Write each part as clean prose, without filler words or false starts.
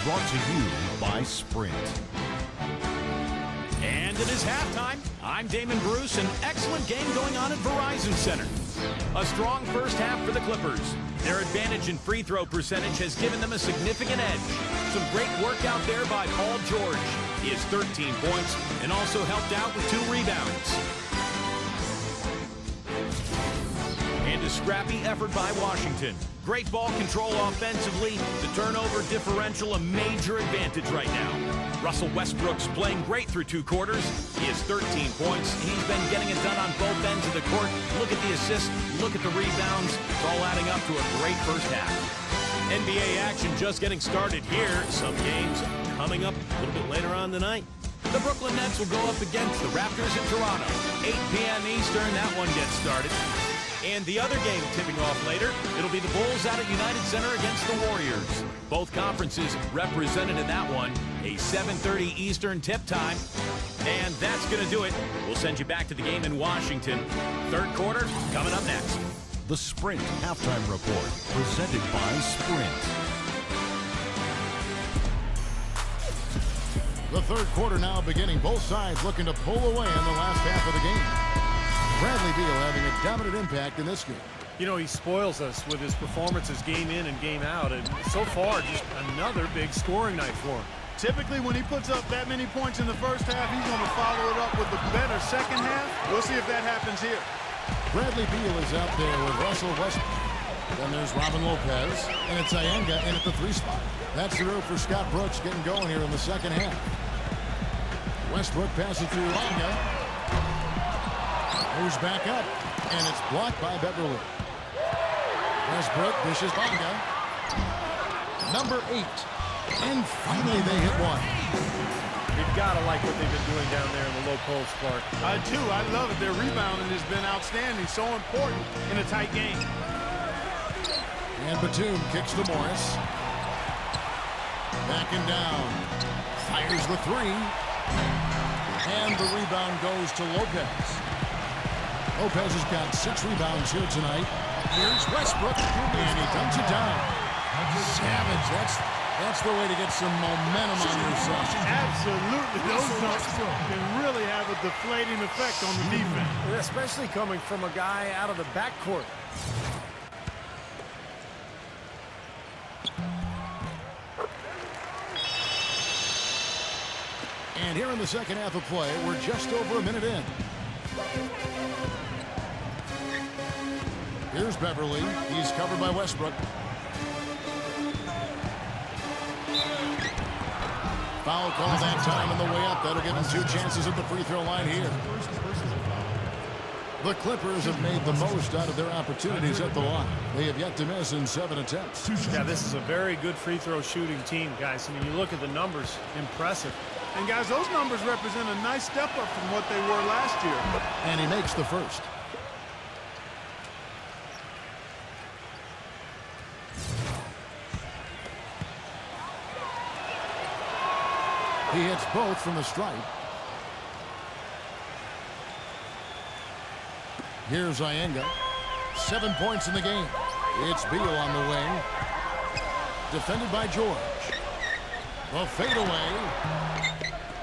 brought to you by Sprint. And it is halftime. I'm Damon Bruce. An excellent game going on at Verizon Center. A strong first half for the Clippers. Their advantage in free throw percentage has given them a significant edge. Some great work out there by Paul George. He has 13 points and also helped out with 2 rebounds. And a scrappy effort by Washington. Great ball control offensively. The turnover differential a major advantage right now. Russell Westbrook's playing great through 2 quarters. He has 13 points. He's been getting it done on both ends of the court. Look at the assists, look at the rebounds. It's all adding up to a great first half. NBA action just getting started here. Some games coming up a little bit later on tonight. The Brooklyn Nets will go up against the Raptors in Toronto. 8 p.m. Eastern, that one gets started. And the other game tipping off later, it'll be the Bulls out at United Center against the Warriors. Both conferences represented in that one. A 7:30 Eastern tip time. And that's going to do it. We'll send you back to the game in Washington. Third quarter coming up next. The Sprint Halftime Report, presented by Sprint. The third quarter now beginning. Both sides looking to pull away in the last half of the game. Bradley Beal having a dominant impact in this game. You know, he spoils us with his performances game in and game out. And so far, just another big scoring night for him. Typically, when he puts up that many points in the first half, he's going to follow it up with a better second half. We'll see if that happens here. Bradley Beal is out there with Russell Westbrook. Then there's Robin Lopez, and it's Iyenga in at the 3 spot. That's the road for Scott Brooks getting going here in the second half. Westbrook passes through Iyenga. Moves back up, and it's blocked by Beverly. Westbrook dishes Bonga. Number 8. And finally they hit one. You've got to like what they've been doing down there in the low post, Clark. I do. I love it. Their rebounding has been outstanding. So important in a tight game. And Batum kicks to Morris. Backing down. Fires the 3. And the rebound goes to Lopez. Lopez has got 6 rebounds here tonight. Here's Westbrook, and he dunks it down. Savage, that's the way to get some momentum on yourself. Absolutely. Those dunks can really have a deflating effect on the defense. Especially coming from a guy out of the backcourt. And here in the second half of play, we're just over a minute in. Here's Beverly. He's covered by Westbrook. Foul call that time on the way up. That'll give him 2 chances at the free throw line here. The Clippers have made the most out of their opportunities at the line. They have yet to miss in 7 attempts. Yeah, this is a very good free throw shooting team, guys. I mean, you look at the numbers, impressive. And, guys, those numbers represent a nice step up from what they were last year. And he makes the first. He hits both from the stripe. Here's Iyenga. 7 points in the game. It's Beal on the wing. Defended by George. The fadeaway.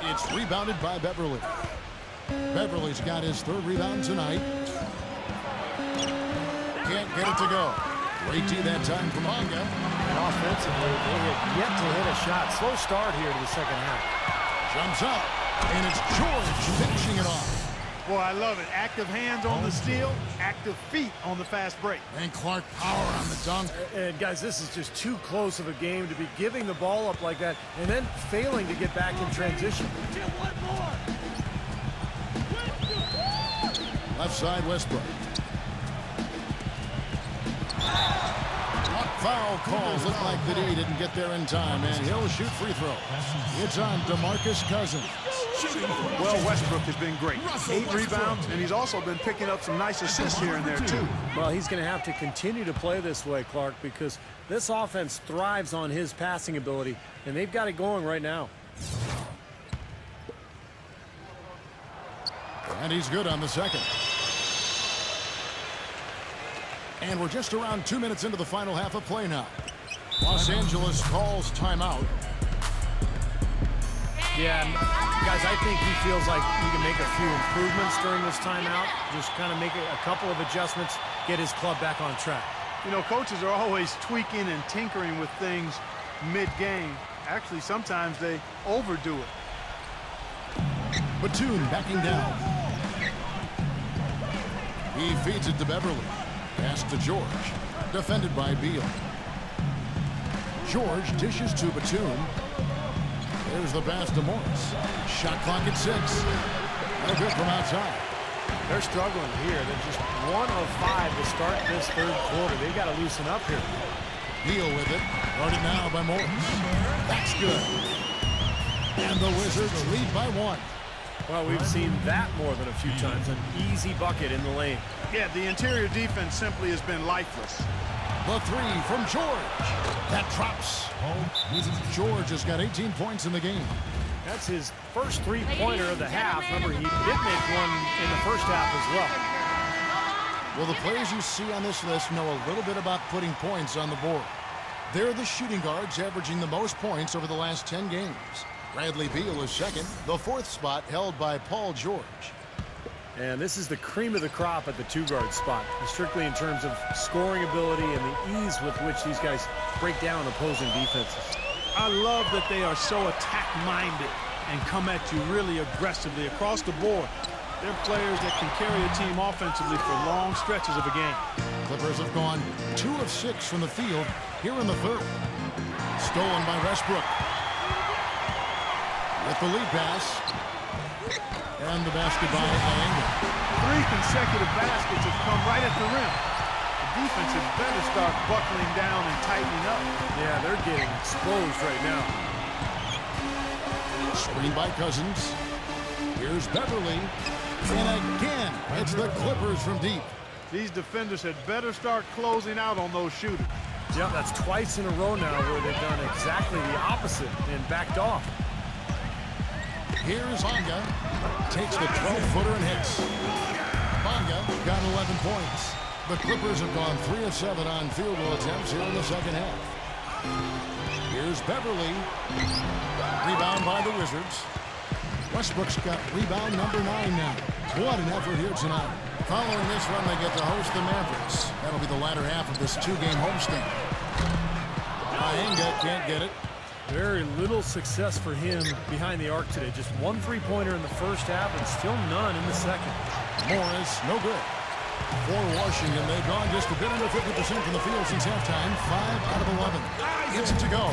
It's rebounded by Beverly. Beverly's got his 3rd rebound tonight. Can't get it to go. Great D that time from Bonga. And offensively, they have yet to hit a shot. Slow start here to the second half. Jumps up, and it's George finishing it off. Boy, I love it. Active hands on the steal, active feet on the fast break. And Clark power on the dunk. And guys, this is just too close of a game to be giving the ball up like that and then failing to get back in transition. Left side, Westbrook. Foul calls. Look like the D didn't get there in time, and he'll shoot free throw. It's on DeMarcus Cousins. Well, Westbrook has been great. 8 rebounds, and he's also been picking up some nice assists here and there, too. Well, he's going to have to continue to play this way, Clark, because this offense thrives on his passing ability, and they've got it going right now. And he's good on the second. And we're just around 2 minutes into the final half of play now. Los Angeles calls timeout. Yeah, and guys, I think he feels like he can make a few improvements during this timeout. Just kind of make a couple of adjustments, get his club back on track. You know, coaches are always tweaking and tinkering with things mid-game. Actually, sometimes they overdo it. Batum backing down. He feeds it to Beverly. Pass to George. Defended by Beal. George dishes to Batum. There's the pass to Morris. Shot clock at 6. No good from outside. They're struggling here. They're just 1 of 5 to start this third quarter. They got to loosen up here. Beal with it. Guarded now by Morris. That's good. And the Wizards lead by 1. Well, we've seen that more than a few times. An easy bucket in the lane. Yeah, the interior defense simply has been lifeless. The 3 from George. That drops. George has got 18 points in the game. That's his first three-pointer of the half. Remember, he did make one in the first half as well. Well, the players you see on this list know a little bit about putting points on the board. They're the shooting guards averaging the most points over the last 10 games. Bradley Beal is second. The 4th spot held by Paul George. And this is the cream of the crop at the 2-guard spot, strictly in terms of scoring ability and the ease with which these guys break down opposing defenses. I love that they are so attack-minded and come at you really aggressively across the board. They're players that can carry a team offensively for long stretches of a game. Clippers have gone 2 of 6 from the field here in the third. Stolen by Westbrook. With the lead pass. And the basket by Ianga. 3 consecutive baskets have come right at the rim. The defense had better start buckling down and tightening up. Yeah, they're getting exposed right now. Screen by Cousins. Here's Beverly. And again, it's the Clippers from deep. These defenders had better start closing out on those shooters. Yeah, that's twice in a row now where they've done exactly the opposite and backed off. Here's Bonga. Takes the 12-footer and hits. Bonga got 11 points. The Clippers have gone 3 of 7 on field goal attempts here in the second half. Here's Beverly. Rebound by the Wizards. Westbrook's got rebound number 9 now. What an effort here tonight. Following this run, they get to host the Mavericks. That'll be the latter half of this 2-game homestand. Ianga can't get it. Very little success for him behind the arc today. Just 1 3-pointer in the first half and still none in the second. Morris, no good. For Washington, they've gone just a bit under 50% from the field since halftime. 5 out of 11. Gets it to go.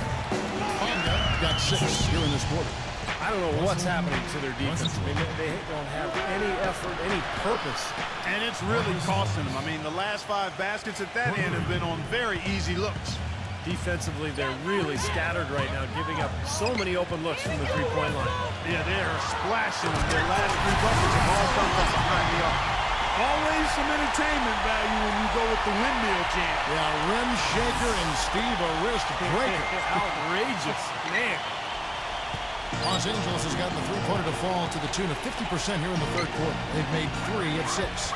Bonga got 6 here in this quarter. I don't know what's happening to their defense. I mean, they don't have any effort, any purpose. And it's really costing them. I mean, the last 5 baskets at that end have been on very easy looks. Defensively, they're really scattered right now, giving up so many open looks from the 3-point line. Yeah, they are splashing them. Their last 3 buckets have all come from behind the arc. Always some entertainment value when you go with the windmill jam. Yeah, rim shaker and Steve a wrist breaker. Outrageous, man. Los Angeles has gotten the 3-pointer to fall to the tune of 50% here in the third quarter. They've made 3 of 6.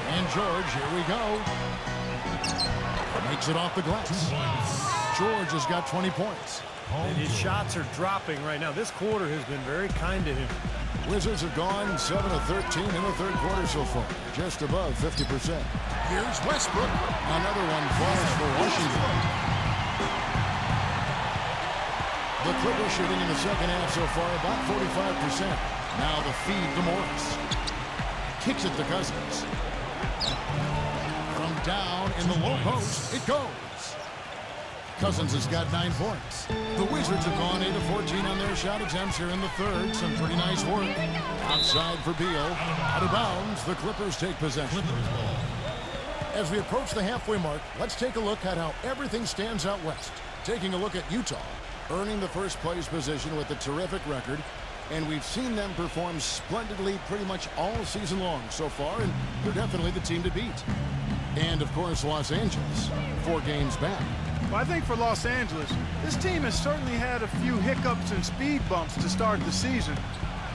And George, here we go. Makes it off the glass. George has got 20 points. And his shots are dropping right now. This quarter has been very kind to him. Wizards have gone 7 of 13 in the third quarter so far. Just above 50%. Here's Westbrook. Another one falls for Washington. The Clippers shooting in the second half so far about 45%. Now the feed to Morris. Kicks it to Cousins. From down in the low post, it goes. Cousins has got 9 points. The Wizards have gone 8 of 14 on their shot attempts here in the third. Some pretty nice work. Outside for Beal. Out of bounds, the Clippers take possession. As we approach the halfway mark, let's take a look at how everything stands out west. Taking a look at Utah, earning the first place position with a terrific record. And we've seen them perform splendidly pretty much all season long so far, and they're definitely the team to beat. And, of course, Los Angeles, 4 games back. Well, I think for Los Angeles, this team has certainly had a few hiccups and speed bumps to start the season.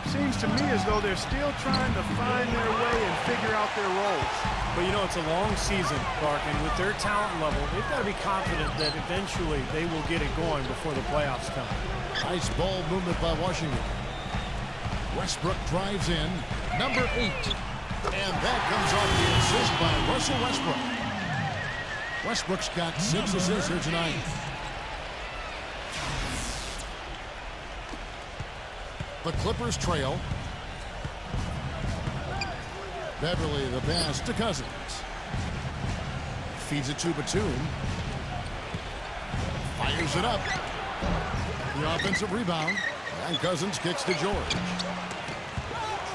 Seems to me as though they're still trying to find their way and figure out their roles. But you know, it's a long season, Clark, and with their talent level, they've got to be confident that eventually they will get it going before the playoffs come. Nice ball movement by Washington. Westbrook drives in. Number 8. And that comes off the assist by Russell Westbrook. Westbrook's got 6 assists here tonight. The Clippers trail. Beverly the pass to Cousins. Feeds it to Batum. Fires it up. The offensive rebound. And Cousins kicks to George.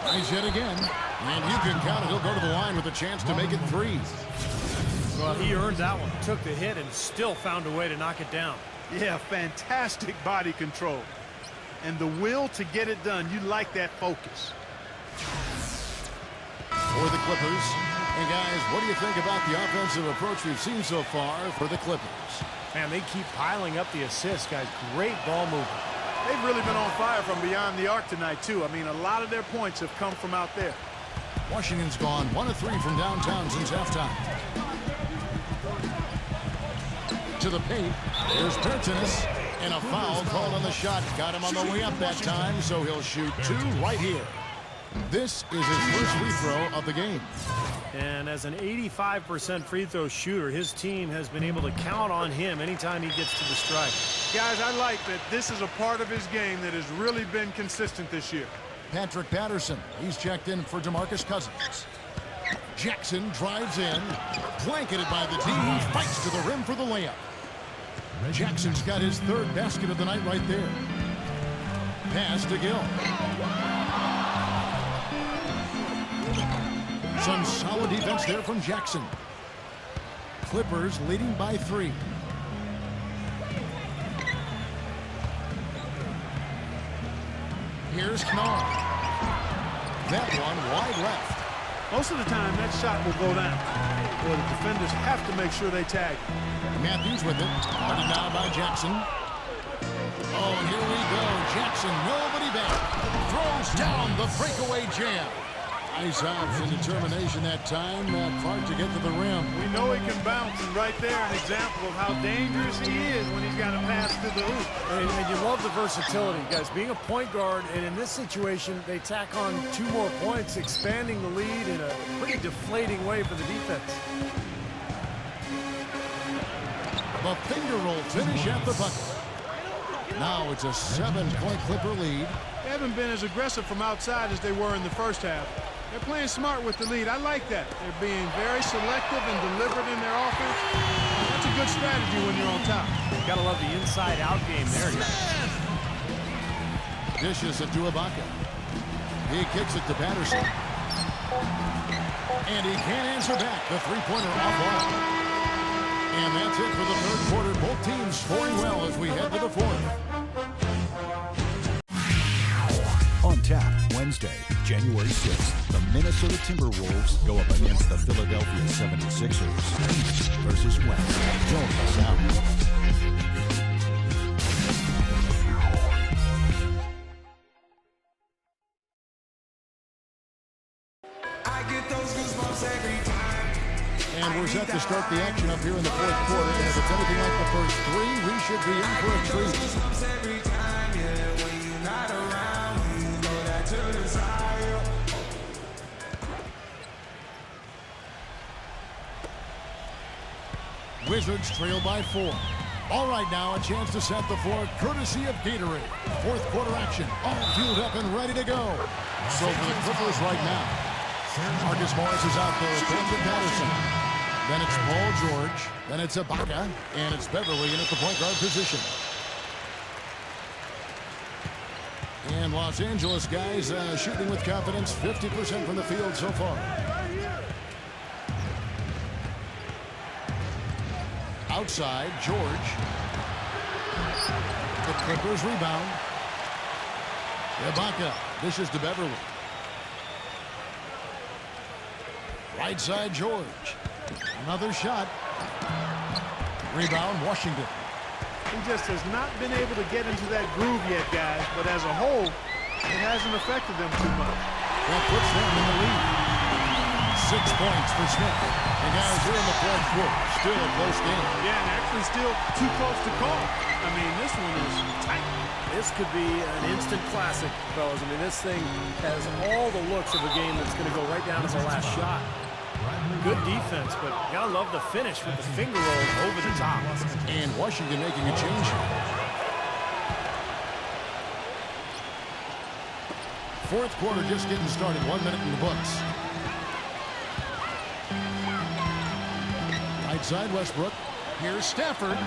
Tries yet again. And you can count it. He'll go to the line with a chance to make it 3. Well, he earned that one. Took the hit and still found a way to knock it down. Yeah, fantastic body control. And the will to get it done. You like that focus. For the Clippers. And guys, what do you think about the offensive approach we've seen so far for the Clippers? Man, they keep piling up the assists, guys. Great ball movement. They've really been on fire from beyond the arc tonight, too. I mean, a lot of their points have come from out there. Washington's gone 1 of 3 from downtown since halftime. To the paint. There's Bertans. And a foul called on the shot. Got him on the way up that time, so he'll shoot 2 right here. This is his first free throw of the game. And as an 85% free throw shooter, his team has been able to count on him anytime he gets to the stripe. Guys, I like that this is a part of his game that has really been consistent this year. Patrick Patterson. He's checked in for DeMarcus Cousins. Jackson drives in. Blanketed by the team. Fights to the rim for the layup. Jackson's got his 3rd basket of the night right there. Pass to Gill. Some solid defense there from Jackson. Clippers leading by 3. Here's Knarr. That one wide left. Most of the time, that shot will go down. Or the defenders have to make sure they tag. Matthews with it. Guarded now by Jackson. Oh, and here we go. Jackson, nobody back. Throws down the breakaway jam. Nice ops and determination that time. Clark to get to the rim. We know he can bounce, and right there an example of how dangerous he is when he's got to pass to the hoop. And you love the versatility, guys. Being a point guard, and in this situation, they tack on 2 more points, expanding the lead in a pretty deflating way for the defense. The finger roll finish at the bucket. Now it's a 7-point Clipper lead. They haven't been as aggressive from outside as they were in the first half. They're playing smart with the lead. I like that. They're being very selective and deliberate in their offense. That's a good strategy when you're on top. Got to love the inside-out game there, guys. Dishes it to Ibaka. He kicks it to Patterson. And he can't answer back. The 3-pointer off ball. And that's it for the 3rd quarter. Both teams scoring well as we head to the 4th. On tap Wednesday, January 6th, the Minnesota Timberwolves go up against the Philadelphia 76ers. East versus West. Don't miss out. And we're set to start the action up here in the 4th quarter. And if it's anything like the first 3, we should be in for a treat. Wizards trail by 4. All right, now a chance to set the floor courtesy of Gatorade. 4th quarter action, all fueled up and ready to go. So for the Clippers right now, Marcus Morris is out there, Patrick Patterson. Then it's Paul George, then it's Ibaka, and it's Beverly in at the point guard position. And Los Angeles guys shooting with confidence, 50% from the field so far. Outside, George. The Clippers rebound. Ibaka dishes to Beverly. Right side, George. Another shot. Rebound, Washington. He just has not been able to get into that groove yet, guys. But as a whole, it hasn't affected them too much. That puts them in the lead. 6 points for Smith. And guys, here in the fourth quarter, still a close game. Yeah, and actually still too close to call. I mean, this one is tight. This could be an instant classic, fellas. I mean, this thing has all the looks of a game that's going to go right down to the last shot. Good defense, but you gotta love the finish with the finger roll over the top. And Washington making a change here. Fourth quarter just getting started. 1 minute in the books. Right side, Westbrook. Here's Stafford.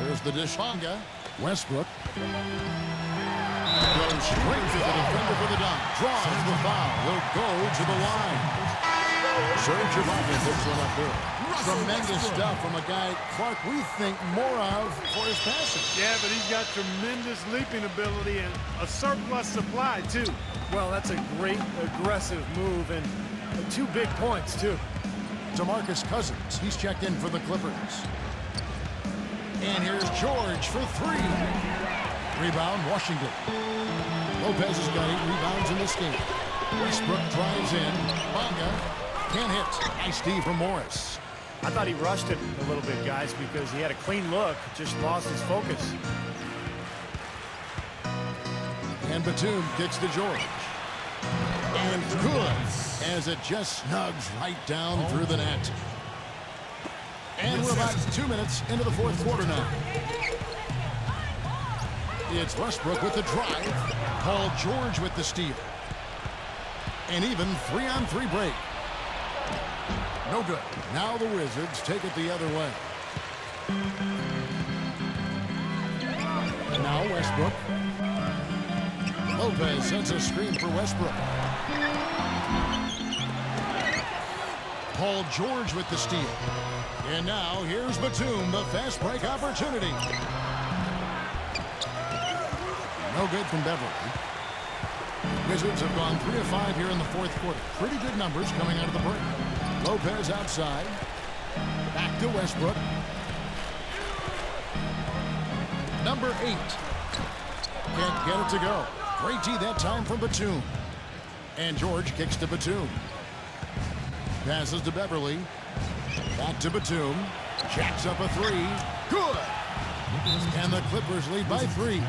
There's the dish. Bonga. Westbrook. Goes straight to the defender for the dunk. Draws the foul. Will go to the line. Serge Ibaka picks one up there. Tremendous stuff from a guy, Clark, we think more of for his passing. Yeah, but he's got tremendous leaping ability and a surplus supply, too. Well, that's a great aggressive move and 2 big points, too. DeMarcus Cousins, he's checked in for the Clippers. And here's George for 3. Rebound, Washington. Lopez has got 8 rebounds in this game. Westbrook drives in. Bonga can't hit. Nice D from Morris. I thought he rushed it a little bit, guys, because he had a clean look, just lost his focus. And Batum kicks to George. And good, as it just snugs right down through the net. And we're about 2 minutes into the fourth quarter now. It's Westbrook with the drive. Paul George with the steal. And even 3-on-3 break. No good. Now the Wizards take it the other way. Now Westbrook. Lopez sends a screen for Westbrook. Paul George with the steal. And now here's Batum, the fast break opportunity. No good from Beverly. Wizards have gone 3 of 5 here in the fourth quarter. Pretty good numbers coming out of the break. Lopez outside. Back to Westbrook. Number 8. Can't get it to go. Great D that time from Batum. And George kicks to Batum. Passes to Beverly. Back to Batum. Jacks up a 3. Good. And the Clippers lead by 3.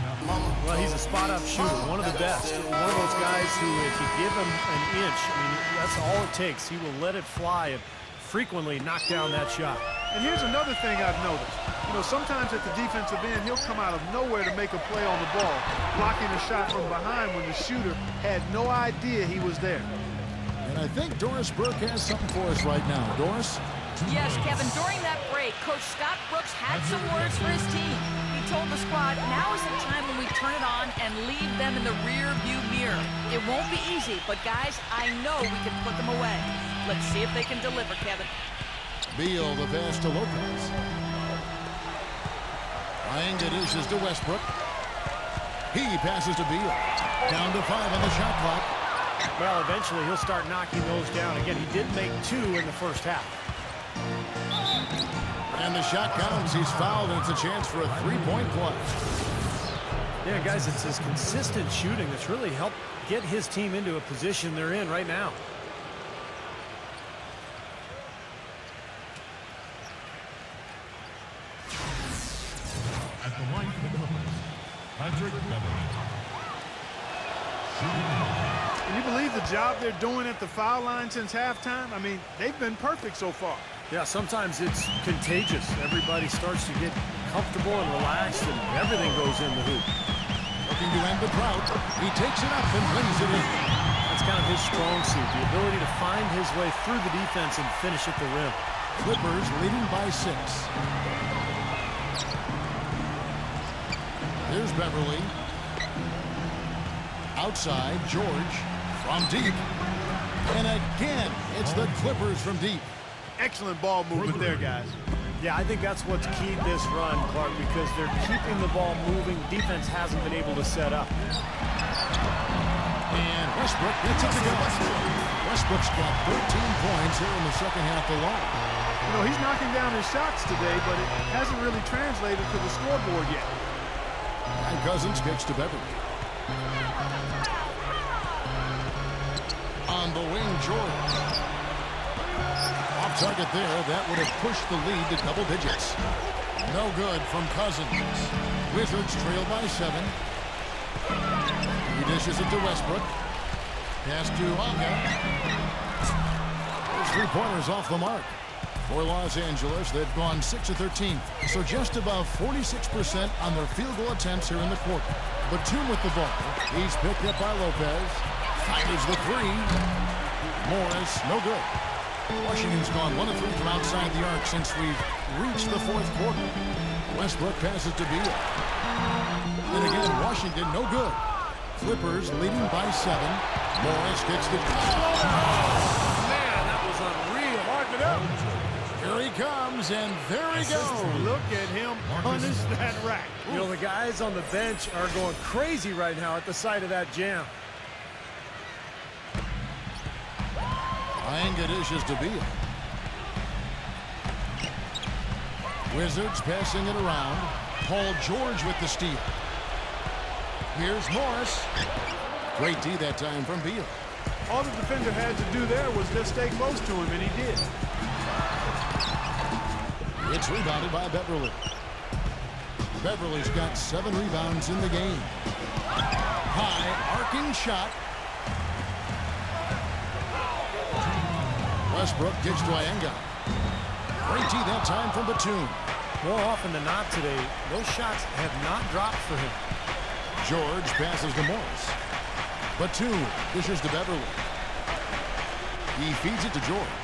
Well, he's a spot-up shooter, one of the best. One of those guys who, if you give him an inch, I mean, that's all it takes. He will let it fly and frequently knock down that shot. And here's another thing I've noticed. You know, sometimes at the defensive end, he'll come out of nowhere to make a play on the ball, blocking a shot from behind when the shooter had no idea he was there. And I think Doris Burke has something for us right now. Doris? Yes, Kevin, during that break, Coach Scott Brooks had some words for his team. He told the squad, now is the time when we turn it on and leave them in the rear view mirror. It won't be easy, but guys, I know we can put them away. Let's see if they can deliver, Kevin. Beal, the pass to Lopez. Ianga dishes to Westbrook. He passes to Beal. Down to 5 on the shot clock. Well, eventually he'll start knocking those down. Again, he did make 2 in the first half. And the shot counts. He's fouled, and it's a chance for a 3-point play. Yeah, guys, it's his consistent shooting that's really helped get his team into a position they're in right now. At the line for the Clippers, Patrick Beverly. Can you believe the job they're doing at the foul line since halftime? I mean, they've been perfect so far. Yeah, sometimes it's contagious. Everybody starts to get comfortable and relaxed, and everything goes in the hoop. Looking to end the drought. He takes it up and brings it in. That's kind of his strong suit, the ability to find his way through the defense and finish at the rim. Clippers leading by 6. Here's Beverly. Outside, George from deep. And again, it's the Clippers from deep. Excellent ball movement there, guys. Yeah, I think that's what's keyed this run, Clark, because they're keeping the ball moving. Defense hasn't been able to set up. And Westbrook gets it to go. Westbrook's got 13 points here in the second half alone. You know, he's knocking down his shots today, but it hasn't really translated to the scoreboard yet. And Cousins kicks to Beverly. On the wing, George. Off target there. That would have pushed the lead to double digits. No good from Cousins. Wizards trail by 7. He dishes it to Westbrook. Pass to Anga. Those 3-pointers off the mark. For Los Angeles, they've gone 6 of 13. So just above 46% on their field goal attempts here in the quarter. Batum with the ball. He's picked up by Lopez. Fires the 3. Morris, no good. Washington's gone 1 of 3 from outside the arc since we've reached the 4th quarter. Westbrook passes to Beal. And again, Washington, no good. Clippers leading by 7. Morris gets the... Man, that was unreal. Mark it up. Here he comes, and there he goes. Look at him punish that rack. You know, the guys on the bench are going crazy right now at the sight of that jam. Anga dishes to Beal. Wizards passing it around. Paul George with the steal. Here's Morris. Great D that time from Beal. All the defender had to do there was just stay close to him, and he did. It's rebounded by Beverly. Beverly's got 7 rebounds in the game. High arcing shot. Westbrook gives to Iyengar. Great D that time from Batum. More often than not today, those shots have not dropped for him. George passes to Morris. Batum dishes to Beverly. He feeds it to George.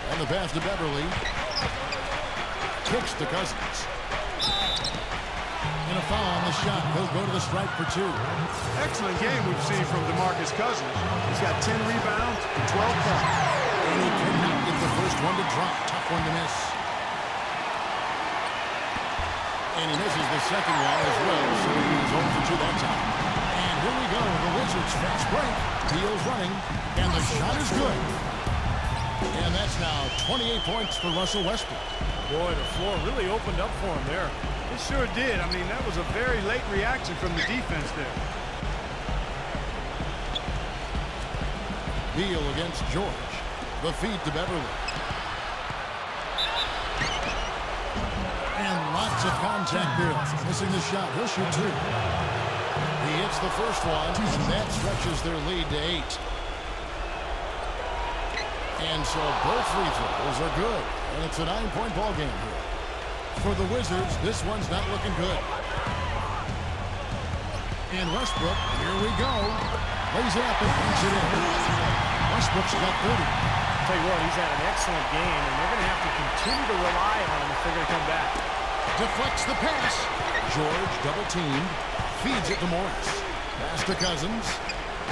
And the pass to Beverly. Kicks to Cousins. And a foul on the shot. He'll go to the stripe for 2. Excellent game we've seen from DeMarcus Cousins. He's got 10 rebounds and 12 points. And he cannot get the first one to drop. Tough one to miss. And he misses the second one as well, so he's 0 for 2 that time. And here we go. The Wizards fast break. Beal's running, and the shot is good. And that's now 28 points for Russell Westbrook. Boy, the floor really opened up for him there. It sure did. I mean, that was a very late reaction from the defense there. Beal against George. The feed to Beverly. And lots of contact there. Missing the shot. He'll shoot 2. He hits the first one, and that stretches their lead to 8. And so both free throws are good. And it's a 9-point ball game here. For the Wizards, this one's not looking good. And Westbrook, here we go. Lays it up and punch it in. Westbrook's got 30. Tell you what, he's had an excellent game, and they're going to have to continue to rely on him if they're going to come back. Deflects the pass. George double-teamed. Feeds it to Morris. Pass to Cousins.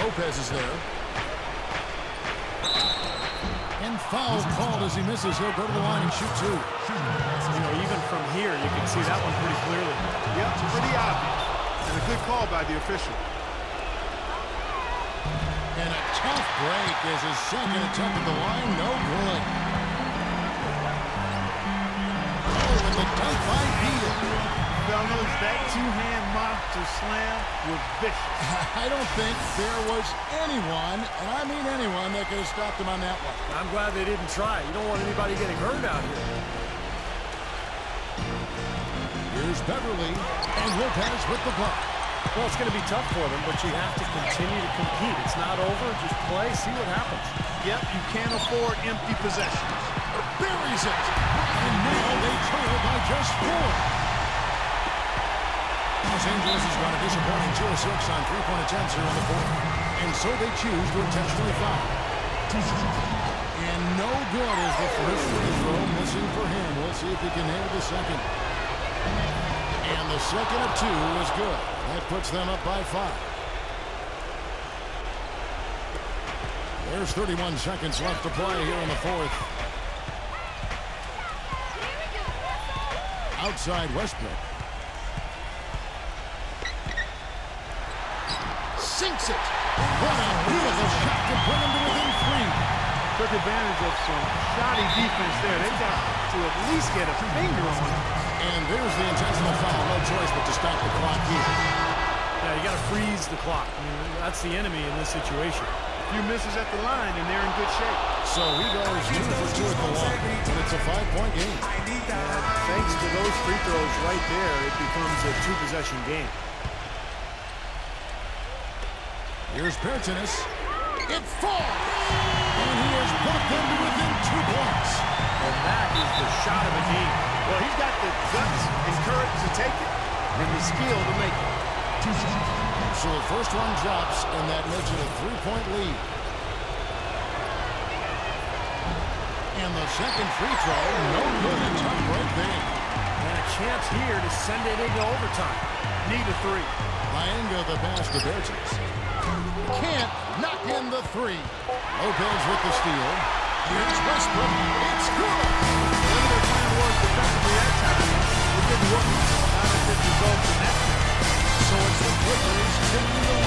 Lopez is there. And foul called as he misses. He'll go to the line and shoot 2. You know, even from here, you can see that one pretty clearly. Yep, pretty obvious. And a good call by the official. And a tough break as his second attempt at the line. No good. Oh, and the dunk by Beal. Fellas, that two-hand monster slam was vicious. I don't think there was anyone, and I mean anyone, that could have stopped him on that one. I'm glad they didn't try. You don't want anybody getting hurt out here. Here's Beverly, and Lopez with the block. Well, it's going to be tough for them, but you have to continue to compete. It's not over. Just play, see what happens. Yep, you can't afford empty possessions. Buries it. And now they trail by just 4. Los Angeles has got a disappointing 2 of 6 on 3-point attempts here in the 4th. And so they choose to intentionally foul. And no good is the first free throw missing for him. We'll see if he can nail the second. And the second of 2 is good. That puts them up by 5. There's 31 seconds left to play here in the 4th. Outside Westbrook. Sinks it. What a beautiful shot to bring him to within 3. Took advantage of some shoddy defense there. They got to at least get a finger on it. And there's the intentional foul. No choice but to stop the clock here. Yeah, you got got to freeze the clock. I mean, that's the enemy in this situation. A few misses at the line, and they're in good shape. So he goes 2 for 2 at the line, and it's a 5-point game. And thanks to those free throws right there, it becomes a 2-possession game. Here's Bertanis. It falls! And he has brought them to within 2 points. And that is the shot of the game. Well, he's got the guts and courage to take it and the skill to make it. So the first one drops, and that makes it a 3-point lead. And the second free throw, no good. A tough break there. And a chance here to send it into overtime. Need a 3. Maenga the pass to Bertans. Can't knock in the 3. Lopez with the steal. Here's Westbrook. It's good. Limited plan to work defensively that time. It didn't work. Not as it results in that. So it's the Clippers taking the